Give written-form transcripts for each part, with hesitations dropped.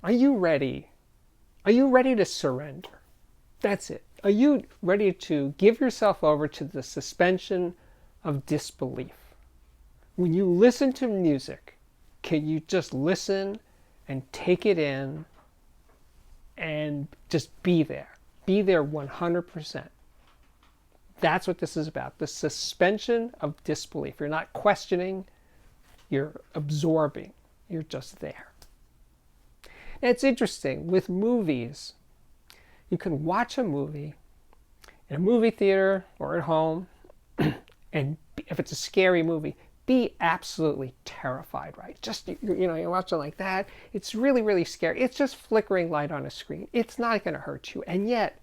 Are you ready? Are you ready to surrender? That's it. Are you ready to give yourself over to the suspension of disbelief? When you listen to music, can you just listen and take it in and just be there? Be there 100%. That's what this is about. The suspension of disbelief. You're not questioning, you're absorbing, you're just there. And it's interesting, with movies, you can watch a movie in a movie theater or at home, and if it's a scary movie, be absolutely terrified, right? Just, you watch it like that, it's really, really scary. It's just flickering light on a screen. It's not going to hurt you. And yet,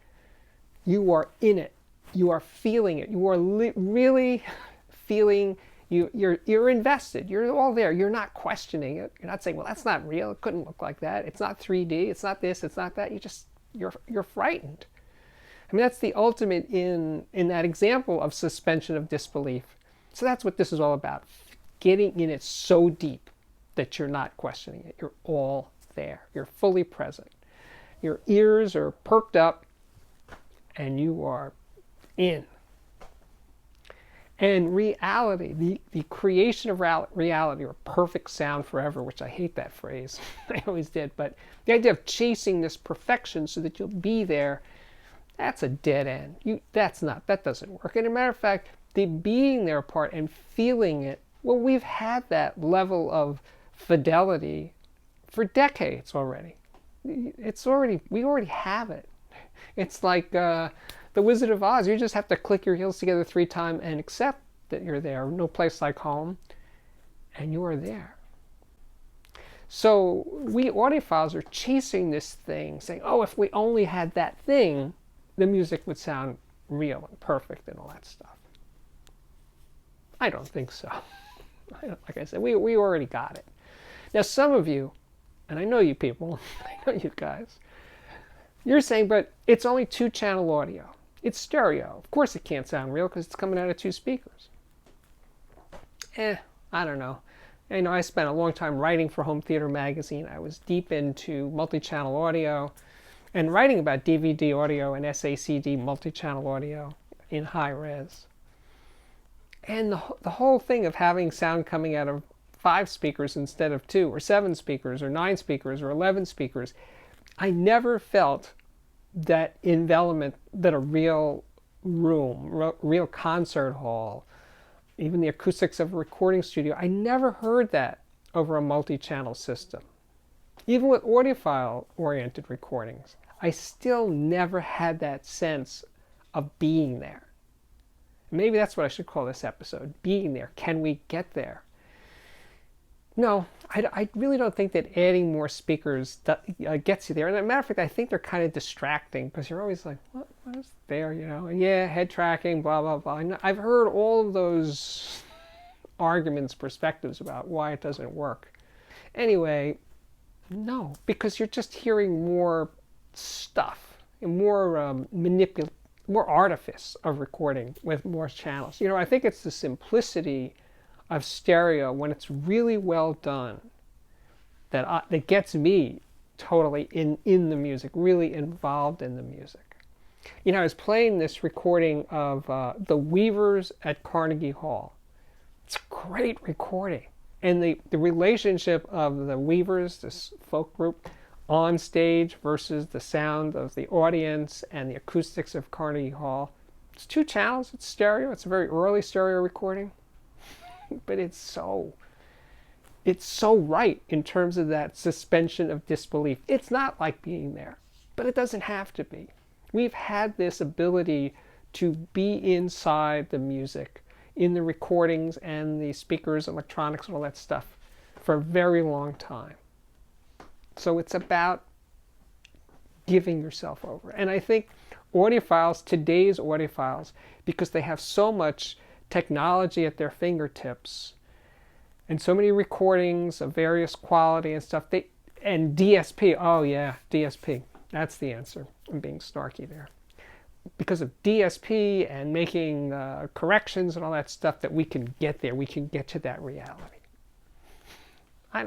you are in it. You are feeling it. You are really feeling, you're invested. You're all there. You're not questioning it. You're not saying, well, that's not real. It couldn't look like that. It's not 3D. It's not this. It's not that. You're frightened. I mean, that's the ultimate in that example of suspension of disbelief. So that's what this is all about. Getting in it so deep that you're not questioning it. You're all there. You're fully present. Your ears are perked up and you are in. And reality, the creation of reality, or perfect sound forever, which I hate that phrase. I always did. But the idea of chasing this perfection so that you'll be there, that's a dead end. That doesn't work. And as a matter of fact, the being there part and feeling it, well, we've had that level of fidelity for decades already. We already have it. It's like the Wizard of Oz. You just have to click your heels together 3 times and accept that you're there. No place like home. And you are there. So we audiophiles are chasing this thing, saying, oh, if we only had that thing, the music would sound real and perfect and all that stuff. I don't think so. Like I said, we already got it. Now some of you, and I know you people, I know you guys, you're saying, but it's only 2-channel audio. It's stereo. Of course it can't sound real because it's coming out of 2 speakers. I don't know. I spent a long time writing for Home Theater Magazine. I was deep into multi-channel audio and writing about DVD audio and SACD multi-channel audio in high res. And the whole thing of having sound coming out of 5 speakers instead of 2, or 7 speakers, or 9 speakers, or 11 speakers, I never felt that envelopment that a real room, real concert hall, even the acoustics of a recording studio, I never heard that over a multi-channel system. Even with audiophile-oriented recordings, I still never had that sense of being there. Maybe that's what I should call this episode, being there. Can we get there? No, I really don't think that adding more speakers gets you there. And as a matter of fact, I think they're kind of distracting because you're always like, what is there, And yeah, head tracking, blah, blah, blah. And I've heard all of those arguments, perspectives about why it doesn't work. Anyway, no, because you're just hearing more stuff, and more more artifice of recording with more channels. I think it's the simplicity of stereo when it's really well done that gets me totally in the music, really involved in the music. I was playing this recording of the Weavers at Carnegie Hall. It's a great recording. And the relationship of the Weavers, this folk group, on stage versus the sound of the audience and the acoustics of Carnegie Hall. It's 2 channels, it's stereo, it's a very early stereo recording. But it's so right in terms of that suspension of disbelief. It's not like being there, but it doesn't have to be. We've had this ability to be inside the music, in the recordings and the speakers, electronics, and all that stuff for a very long time. So it's about giving yourself over. And I think audiophiles, today's audiophiles, because they have so much technology at their fingertips and so many recordings of various quality and stuff, and DSP, oh yeah, DSP, that's the answer. I'm being snarky there. Because of DSP and making corrections and all that stuff, that we can get there, we can get to that reality. I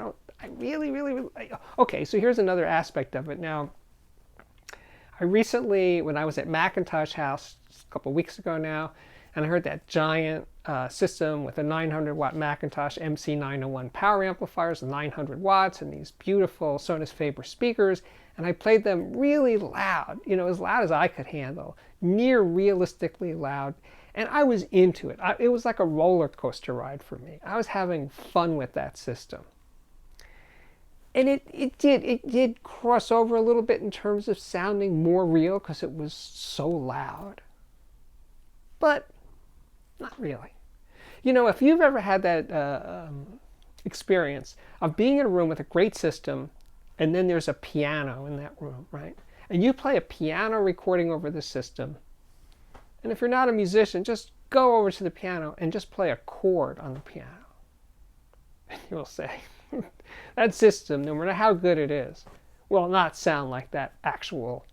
really, okay, so here's another aspect of it. Now, I recently, when I was at Macintosh House a couple of weeks ago now, and I heard that giant system with a 900-watt Macintosh MC901 power amplifiers, 900 watts, and these beautiful Sonus Faber speakers, and I played them really loud, as loud as I could handle, near realistically loud, and I was into it. It was like a roller coaster ride for me. I was having fun with that system. And it did cross over a little bit in terms of sounding more real because it was so loud. But not really. If you've ever had that experience of being in a room with a great system and then there's a piano in that room, right? And you play a piano recording over the system. And if you're not a musician, just go over to the piano and just play a chord on the piano. And you'll say, that system, no matter how good it is, will not sound like that actual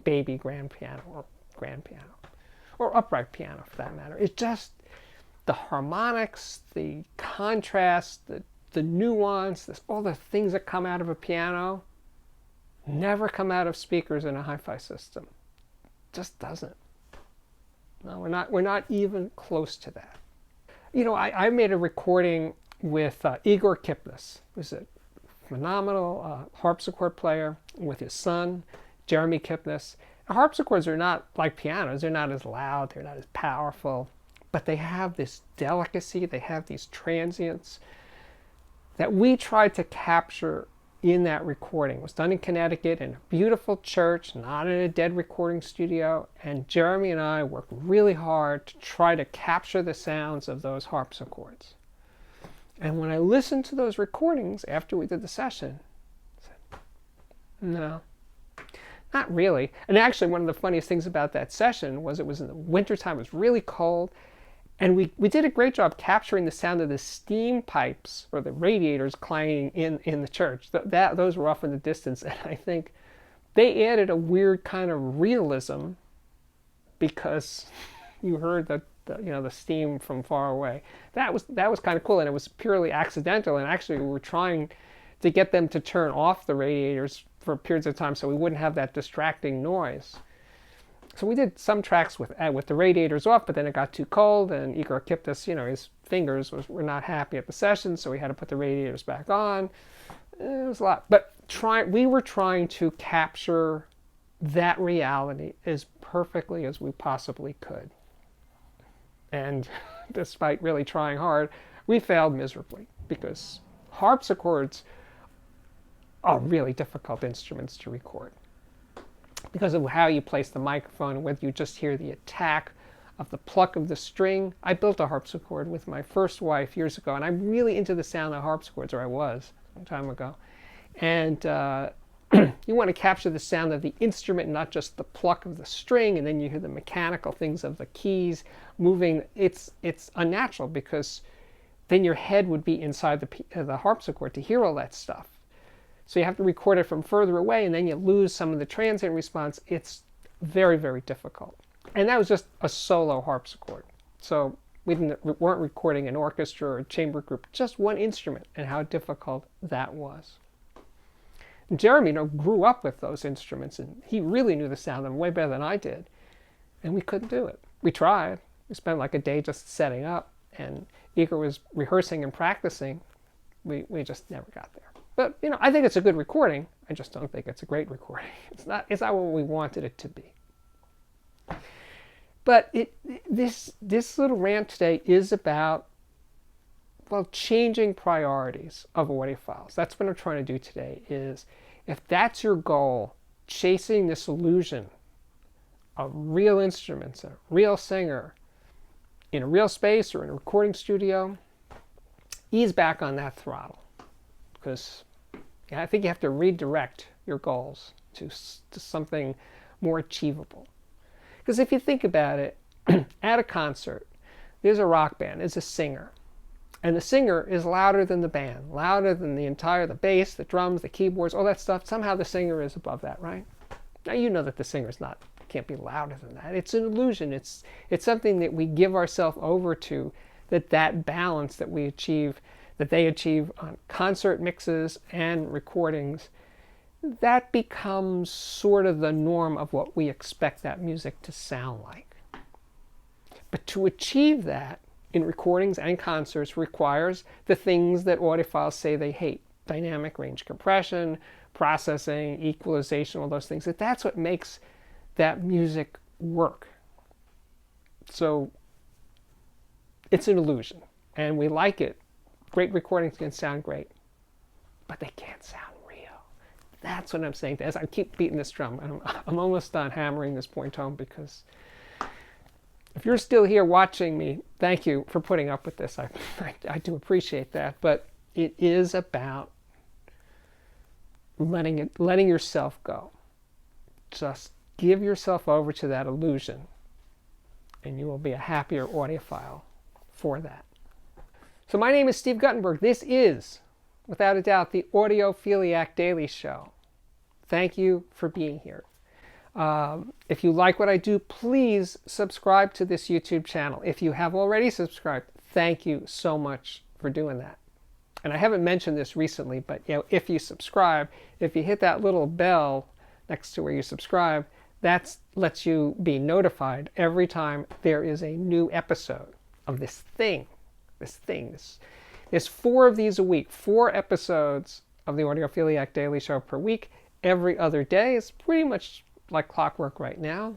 baby grand piano or grand piano or upright piano for that matter. It's just the harmonics, the contrast, the nuance, all the things that come out of a piano never come out of speakers in a hi-fi system. Just doesn't. No, we're not even close to that. I made a recording with Igor Kipnis, who's a phenomenal harpsichord player, with his son, Jeremy Kipnis. Harpsichords are not like pianos. They're not as loud. They're not as powerful. But they have this delicacy. They have these transients that we tried to capture in that recording. It was done in Connecticut in a beautiful church, not in a dead recording studio. And Jeremy and I worked really hard to try to capture the sounds of those harpsichords. And when I listened to those recordings after we did the session, I said, no, not really. And actually, one of the funniest things about that session was it was in the wintertime, it was really cold, and we did a great job capturing the sound of the steam pipes or the radiators clanging in the church. Those were off in the distance, and I think they added a weird kind of realism because you heard the steam from far away. That was kind of cool, and it was purely accidental. And actually, we were trying to get them to turn off the radiators for periods of time so we wouldn't have that distracting noise. So we did some tracks with the radiators off, but then it got too cold, and Igor Kipnis, his fingers were not happy at the session, so we had to put the radiators back on. It was a lot, but we were trying to capture that reality as perfectly as we possibly could. And despite really trying hard, we failed miserably because harpsichords are really difficult instruments to record because of how you place the microphone and whether you just hear the attack of the pluck of the string. I built a harpsichord with my first wife years ago, and I'm really into the sound of harpsichords, or I was a long time ago. And you want to capture the sound of the instrument, not just the pluck of the string, and then you hear the mechanical things of the keys moving. It's unnatural because then your head would be inside the harpsichord to hear all that stuff. So you have to record it from further away, and then you lose some of the transient response. It's very, very difficult. And that was just a solo harpsichord. So we weren't recording an orchestra or a chamber group, just one instrument, and how difficult that was. And Jeremy grew up with those instruments, and he really knew the sound of them way better than I did. And we couldn't do it. We tried. We spent like a day just setting up, and Igor was rehearsing and practicing. We just never got there. But, I think it's a good recording. I just don't think it's a great recording. It's not what we wanted it to be. But this little rant today is about, changing priorities of audiophiles. That's what I'm trying to do today, is if that's your goal, chasing this illusion of real instruments, a real singer, in a real space or in a recording studio, ease back on that throttle. Because I think you have to redirect your goals to something more achievable. Because if you think about it, at a concert, there's a rock band, there's a singer. And the singer is louder than the band, louder than the bass, the drums, the keyboards, all that stuff. Somehow the singer is above that, right? Now you know that the singer's can't be louder than that. It's an illusion. It's something that we give ourselves over to, that balance that we achieve that they achieve on concert mixes and recordings, that becomes sort of the norm of what we expect that music to sound like. But to achieve that in recordings and concerts requires the things that audiophiles say they hate: dynamic range compression, processing, equalization, all those things. That's what makes that music work. So it's an illusion, and we like it. Great recordings can sound great, but they can't sound real. That's what I'm saying. As I keep beating this drum, and I'm almost done hammering this point home, because if you're still here watching me, thank you for putting up with this. I do appreciate that, but it is about letting yourself go. Just give yourself over to that illusion, and you will be a happier audiophile for that. So my name is Steve Guttenberg. This is, without a doubt, the Audiophiliac Daily Show. Thank you for being here. If you like what I do, please subscribe to this YouTube channel. If you have already subscribed, thank you so much for doing that. And I haven't mentioned this recently, but if you subscribe, if you hit that little bell next to where you subscribe, that lets you be notified every time there is a new episode of this thing. There's 4 of these a week, 4 episodes of the Audiophiliac Daily Show per week, every other day. It's pretty much like clockwork right now.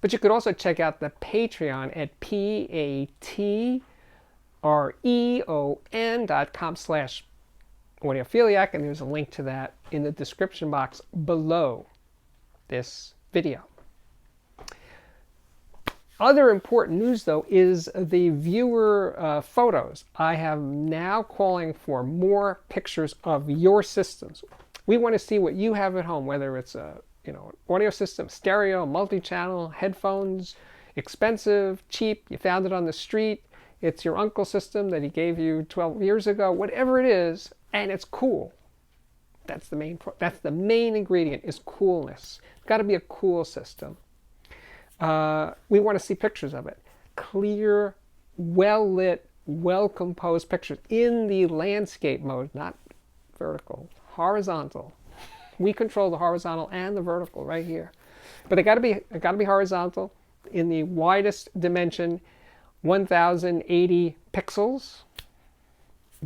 But you could also check out the Patreon at patreon.com/audiophiliac, and there's a link to that in the description box below this video. Other important news, though, is the viewer photos. I am now calling for more pictures of your systems. We want to see what you have at home, whether it's an audio system, stereo, multi-channel, headphones, expensive, cheap, you found it on the street, it's your uncle's system that he gave you 12 years ago, whatever it is, and it's cool. That's the main ingredient, is coolness. It's got to be a cool system. We want to see pictures of it. Clear, well-lit, well-composed pictures in the landscape mode, not vertical, horizontal. We control the horizontal and the vertical right here. But they got to be horizontal in the widest dimension, 1080 pixels.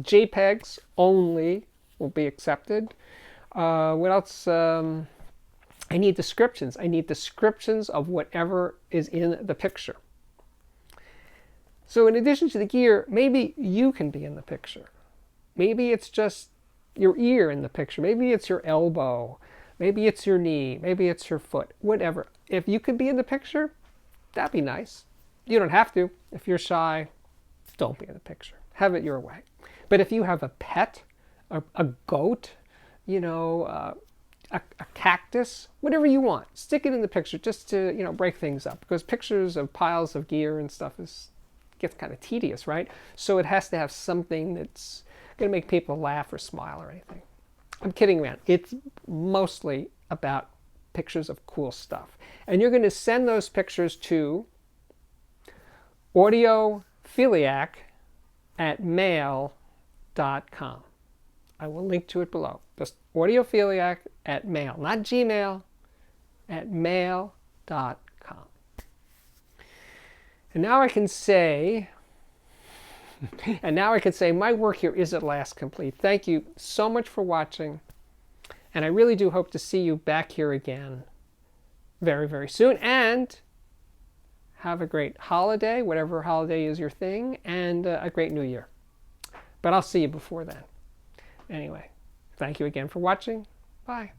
JPEGs only will be accepted. What else? I need descriptions. I need descriptions of whatever is in the picture. So in addition to the gear, maybe you can be in the picture. Maybe it's just your ear in the picture. Maybe it's your elbow. Maybe it's your knee. Maybe it's your foot. Whatever. If you could be in the picture, that'd be nice. You don't have to. If you're shy, don't be in the picture. Have it your way. But if you have a pet, a goat, a cactus, whatever you want, stick it in the picture just to break things up, because pictures of piles of gear and stuff gets kind of tedious, right? So it has to have something that's going to make people laugh or smile or anything. I'm kidding around. It's mostly about pictures of cool stuff, and you're going to send those pictures to audiophiliac@mail.com. I will link to it below. Just audiophiliac@mail, not Gmail, @mail.com. And now I can say, my work here is at last complete. Thank you so much for watching, and I really do hope to see you back here again very, very soon. And have a great holiday, whatever holiday is your thing, and a great new year. But I'll see you before then. Anyway, thank you again for watching. Bye.